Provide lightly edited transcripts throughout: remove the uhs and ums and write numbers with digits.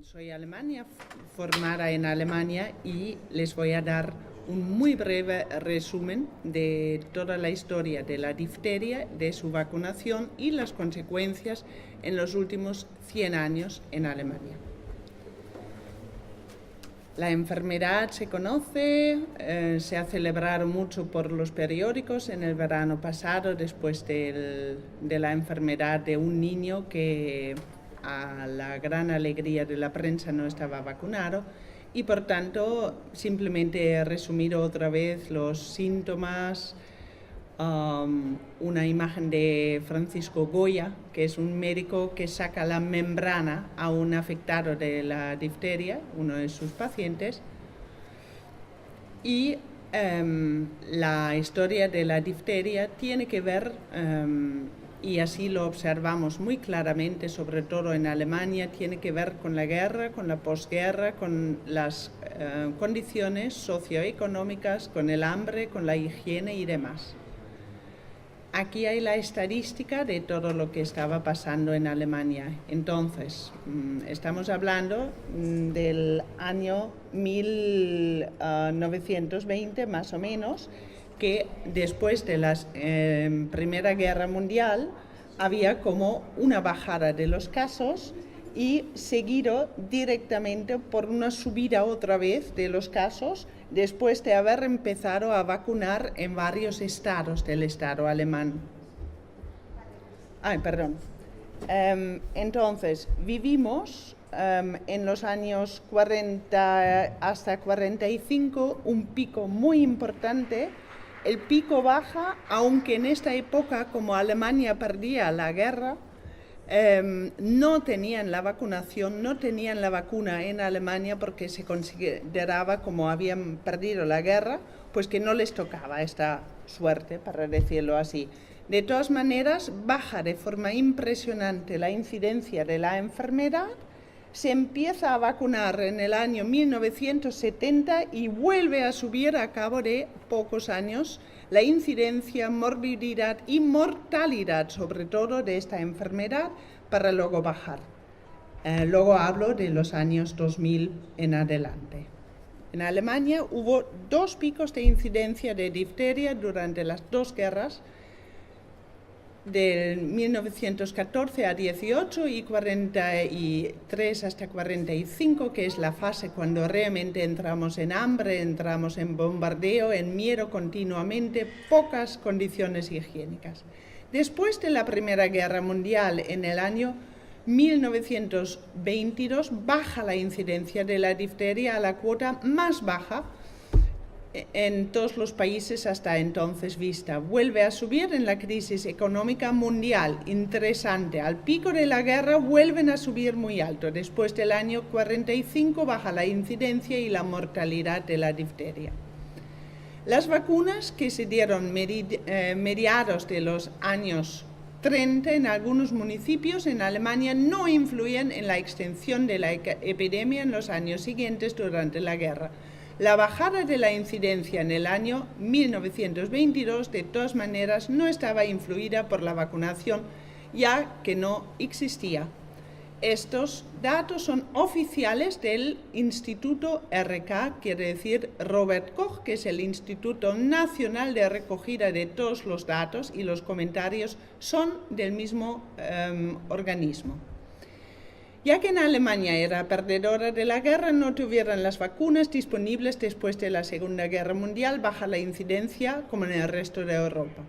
Soy alemana, formada en Alemania, y les voy a dar un muy breve resumen de toda la historia de la difteria, de su vacunación y las consecuencias en los últimos 100 años en Alemania. La enfermedad se conoce, se ha celebrado mucho por los periódicos en el verano pasado después de la enfermedad de un niño que a la gran alegría de la prensa no estaba vacunado, y por tanto simplemente he resumido otra vez los síntomas, una imagen de Francisco Goya, que es un médico que saca la membrana a un afectado de la difteria, uno de sus pacientes, y la historia de la difteria tiene que ver, y así lo observamos muy claramente, sobre todo en Alemania, tiene que ver con la guerra, con la posguerra, con las condiciones socioeconómicas, con el hambre, con la higiene y demás. Aquí hay la estadística de todo lo que estaba pasando en Alemania. Entonces, estamos hablando del año 1920 más o menos, que después de la Primera Guerra Mundial había como una bajada de los casos y seguido directamente por una subida otra vez de los casos después de haber empezado a vacunar en varios estados del Estado alemán. Entonces, vivimos en los años 40 hasta 45 un pico muy importante. El pico baja, aunque en esta época, como Alemania perdía la guerra, no tenían la vacunación, no tenían la vacuna en Alemania porque se consideraba, como habían perdido la guerra, pues que no les tocaba esta suerte, para decirlo así. De todas maneras, baja de forma impresionante la incidencia de la enfermedad, se empieza a vacunar en el año 1970 y vuelve a subir a cabo de pocos años la incidencia, morbilidad y mortalidad, sobre todo de esta enfermedad, para luego bajar. Luego hablo de los años 2000 en adelante. En Alemania hubo dos picos de incidencia de difteria durante las dos guerras, de 1914 a 18 y 43 hasta 45, que es la fase cuando realmente entramos en hambre, entramos en bombardeo, en miedo continuamente, pocas condiciones higiénicas. Después de la Primera Guerra Mundial, en el año 1922, baja la incidencia de la difteria a la cuota más baja en todos los países hasta entonces vista. Vuelve a subir en la crisis económica mundial, interesante. Al pico de la guerra vuelven a subir muy alto. Después del año 45 baja la incidencia y la mortalidad de la difteria. Las vacunas que se dieron mediados de los años 30 en algunos municipios en Alemania no influyen en la extensión de la epidemia en los años siguientes durante la guerra. La bajada de la incidencia en el año 1922, de todas maneras, no estaba influida por la vacunación, ya que no existía. Estos datos son oficiales del Instituto RK, quiere decir Robert Koch, que es el Instituto Nacional de Recogida de todos los datos, y los comentarios son del mismo organismo. Ya que en Alemania era perdedora de la guerra, no tuvieron las vacunas disponibles después de la Segunda Guerra Mundial, baja la incidencia como en el resto de Europa.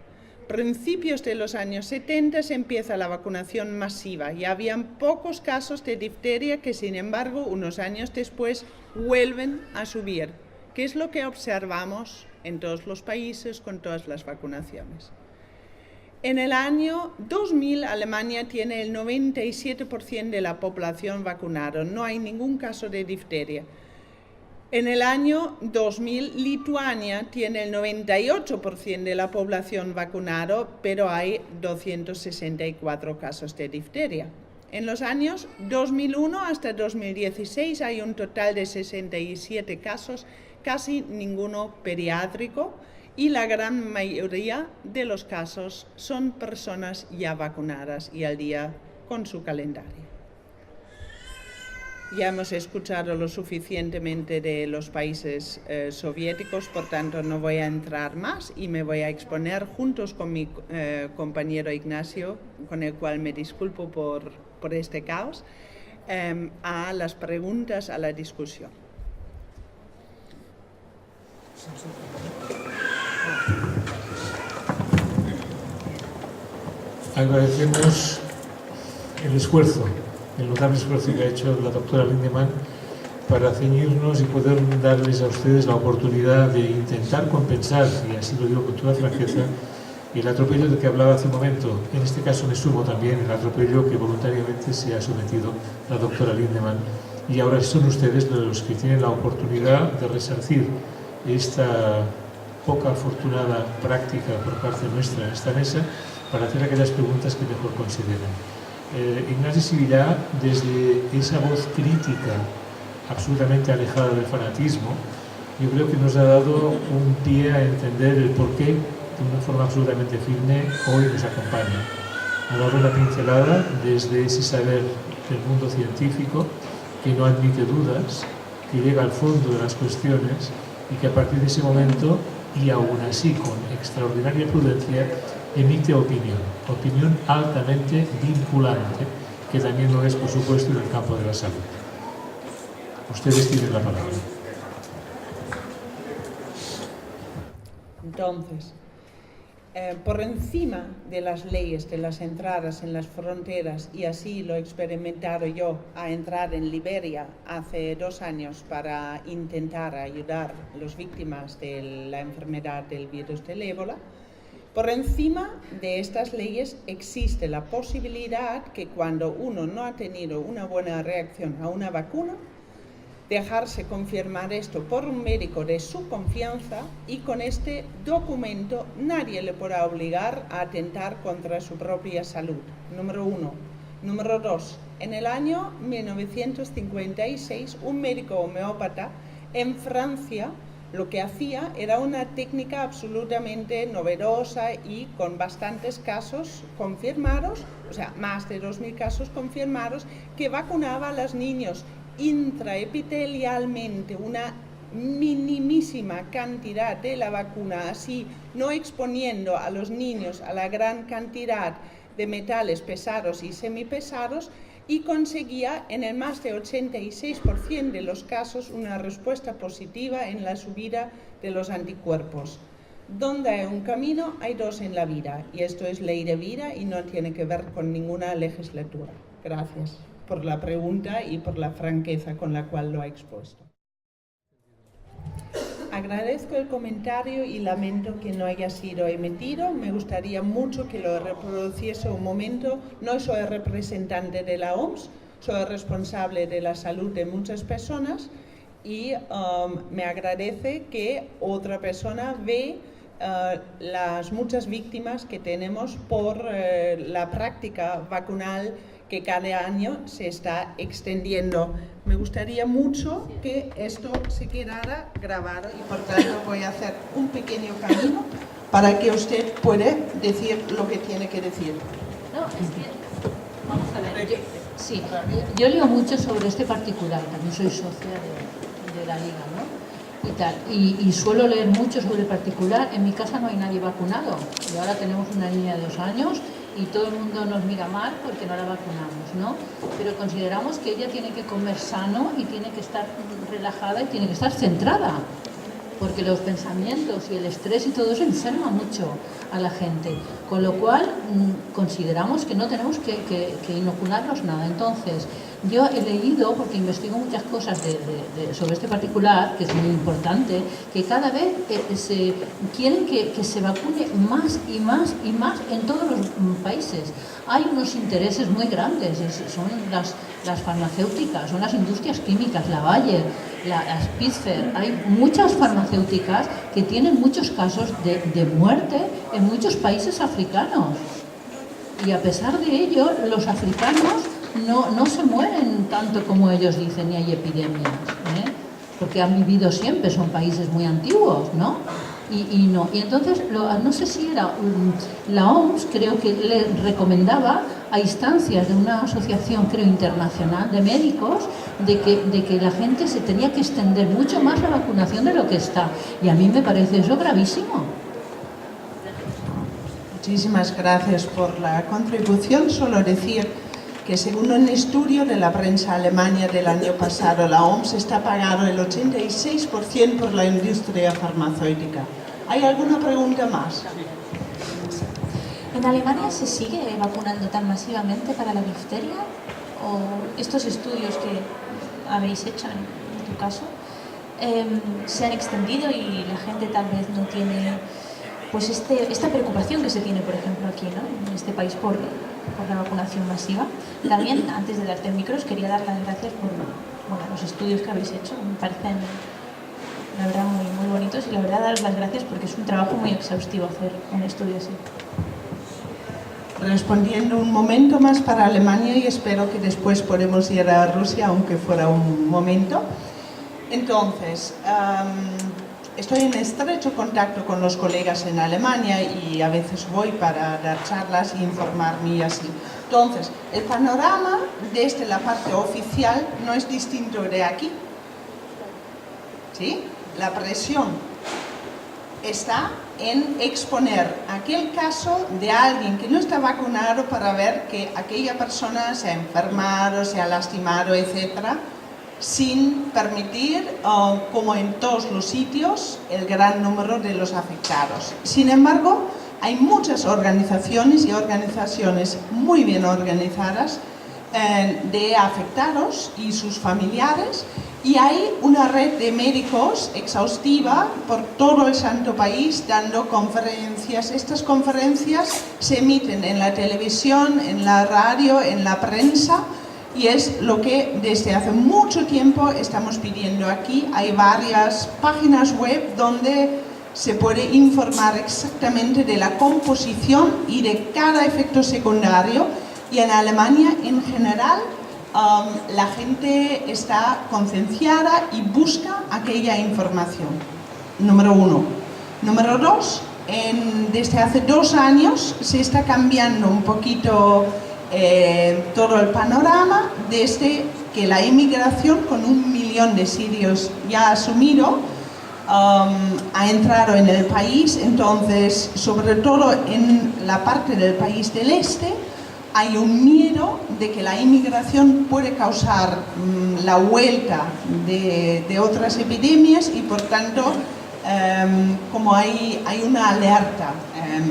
Principios de los años 70 se empieza la vacunación masiva y habían pocos casos de difteria que, sin embargo, unos años después vuelven a subir, que es lo que observamos en todos los países con todas las vacunaciones. En el año 2000, Alemania tiene el 97% de la población vacunada. No hay ningún caso de difteria. En el año 2000, Lituania tiene el 98% de la población vacunada, pero hay 264 casos de difteria. En los años 2001 hasta 2016 hay un total de 67 casos, casi ninguno pediátrico, y la gran mayoría de los casos son personas ya vacunadas y al día con su calendario. Ya hemos escuchado lo suficientemente de los países soviéticos, por tanto no voy a entrar más y me voy a exponer juntos con mi compañero Ignacio, con el cual me disculpo por este caos, a las preguntas, a la discusión. Agradecemos el esfuerzo, el notable esfuerzo que ha hecho la doctora Lindemann para ceñirnos y poder darles a ustedes la oportunidad de intentar compensar, y así lo digo con toda franqueza, el atropello del que hablaba hace un momento. En este caso me sumo también el atropello que voluntariamente se ha sometido la doctora Lindemann. Y ahora son ustedes los que tienen la oportunidad de resarcir esta poca afortunada práctica por parte nuestra en esta mesa para hacer aquellas preguntas que mejor consideren. Ignacio Sibillá, desde esa voz crítica absolutamente alejada del fanatismo, yo creo que nos ha dado un pie a entender el porqué de una forma absolutamente firme hoy nos acompaña. Ha dado una pincelada desde ese saber del mundo científico que no admite dudas, que llega al fondo de las cuestiones y que a partir de ese momento, y aún así con extraordinaria prudencia, emite opinión altamente vinculante, que también lo es, por supuesto, en el campo de la salud. Ustedes tienen la palabra. Entonces, por encima de las leyes, de las entradas en las fronteras, y así lo he experimentado yo a entrar en Liberia hace 2 años para intentar ayudar a las víctimas de la enfermedad del virus del ébola, por encima de estas leyes existe la posibilidad que cuando uno no ha tenido una buena reacción a una vacuna, dejarse confirmar esto por un médico de su confianza, y con este documento nadie le podrá obligar a atentar contra su propia salud, número 1. Número 2, en el año 1956 un médico homeópata en Francia lo que hacía era una técnica absolutamente novedosa y con bastantes casos confirmados, o sea, más de 2.000 casos confirmados, que vacunaba a los niños intraepitelialmente una minimísima cantidad de la vacuna, así no exponiendo a los niños a la gran cantidad de metales pesados y semipesados, y conseguía en el más de 86% de los casos una respuesta positiva en la subida de los anticuerpos. Donde hay un camino, hay 2 en la vida, y esto es ley de vida y no tiene que ver con ninguna legislatura. Gracias por la pregunta y por la franqueza con la cual lo ha expuesto. Agradezco el comentario y lamento que no haya sido emitido. Me gustaría mucho que lo reproduciese un momento. No soy representante de la OMS, soy responsable de la salud de muchas personas, y me agradece que otra persona ve las muchas víctimas que tenemos por la práctica vacunal que cada año se está extendiendo. Me gustaría mucho que esto se quedara grabado y por tanto voy a hacer un pequeño camino para que usted pueda decir lo que tiene que decir. No, es que, vamos a ver, yo leo mucho sobre este particular, también soy socia de la Liga, ¿no? Y tal, y suelo leer mucho sobre el particular. En mi casa no hay nadie vacunado y ahora tenemos una niña de 2 años y todo el mundo nos mira mal porque no la vacunamos, ¿no? Pero consideramos que ella tiene que comer sano y tiene que estar relajada y tiene que estar centrada, porque los pensamientos y el estrés y todo eso enferma mucho a la gente, con lo cual consideramos que no tenemos que inocularnos nada. Entonces, yo he leído, porque investigo muchas cosas sobre este particular, que es muy importante, que cada vez quieren que se vacune más y más y más en todos los países. Hay unos intereses muy grandes, son las farmacéuticas, son las industrias químicas, la Bayer, la Spitzer. Hay muchas farmacéuticas que tienen muchos casos de muerte en muchos países africanos. Y a pesar de ello, los africanos no se mueren tanto como ellos dicen, ni hay epidemias, porque han vivido siempre, son países muy antiguos, ¿no? Y entonces, no sé si era la OMS, creo que le recomendaba a instancias de una asociación, creo, internacional de médicos, de que la gente se tenía que extender mucho más la vacunación de lo que está. Y a mí me parece eso gravísimo. Muchísimas gracias por la contribución. Solo decir que según un estudio de la prensa alemana del año pasado, la OMS está pagando el 86% por la industria farmacéutica. ¿Hay alguna pregunta más? ¿En Alemania se sigue vacunando tan masivamente para la difteria? ¿O estos estudios que habéis hecho en tu caso se han extendido y la gente tal vez no tiene pues esta preocupación que se tiene, por ejemplo, aquí, ¿no?, en este país por la vacunación masiva? También, antes de darte el micro, os quería dar las gracias por los estudios que habéis hecho. Me parecen, la verdad, muy, muy bonitos, y la verdad, daros las gracias porque es un trabajo muy exhaustivo hacer un estudio así. Respondiendo un momento más para Alemania, y espero que después podamos ir a Rusia, aunque fuera un momento. Entonces, estoy en estrecho contacto con los colegas en Alemania y a veces voy para dar charlas e informarme y así. Entonces, el panorama desde la parte oficial no es distinto de aquí. ¿Sí? La presión está en exponer aquel caso de alguien que no está vacunado para ver que aquella persona se ha enfermado, se ha lastimado, etcétera, sin permitir, como en todos los sitios, el gran número de los afectados. Sin embargo, hay muchas organizaciones y organizaciones muy bien organizadas de afectados y sus familiares, y hay una red de médicos exhaustiva por todo el santo país dando conferencias. Estas conferencias se emiten en la televisión, en la radio, en la prensa, y es lo que desde hace mucho tiempo estamos pidiendo aquí. Hay varias páginas web donde se puede informar exactamente de la composición y de cada efecto secundario, y en Alemania en general la gente está concienciada y busca aquella información. Número uno. Número dos, desde hace 2 años se está cambiando un poquito todo el panorama, desde que la inmigración, con 1 millón de sirios ya asumido, ha entrado en el país. Entonces, sobre todo en la parte del país del este, hay un miedo de que la inmigración puede causar la vuelta de otras epidemias, y por tanto, como hay una alerta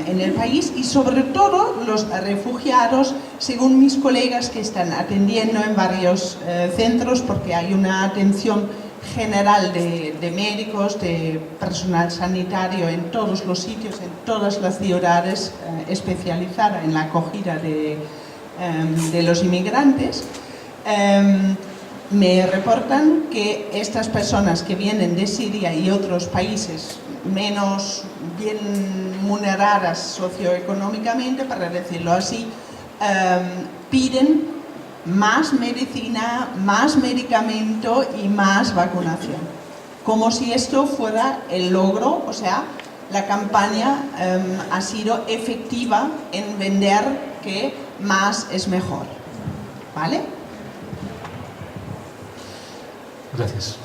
en el país, y sobre todo los refugiados, según mis colegas que están atendiendo en varios centros, porque hay una atención general de médicos, de personal sanitario en todos los sitios, en todas las ciudades, especializada en la acogida de los inmigrantes. Me reportan que estas personas que vienen de Siria y otros países menos bien remuneradas socioeconómicamente, para decirlo así, piden más medicina, más medicamento y más vacunación. Como si esto fuera el logro, o sea, la campaña ha sido efectiva en vender que más es mejor. ¿Vale? Gracias.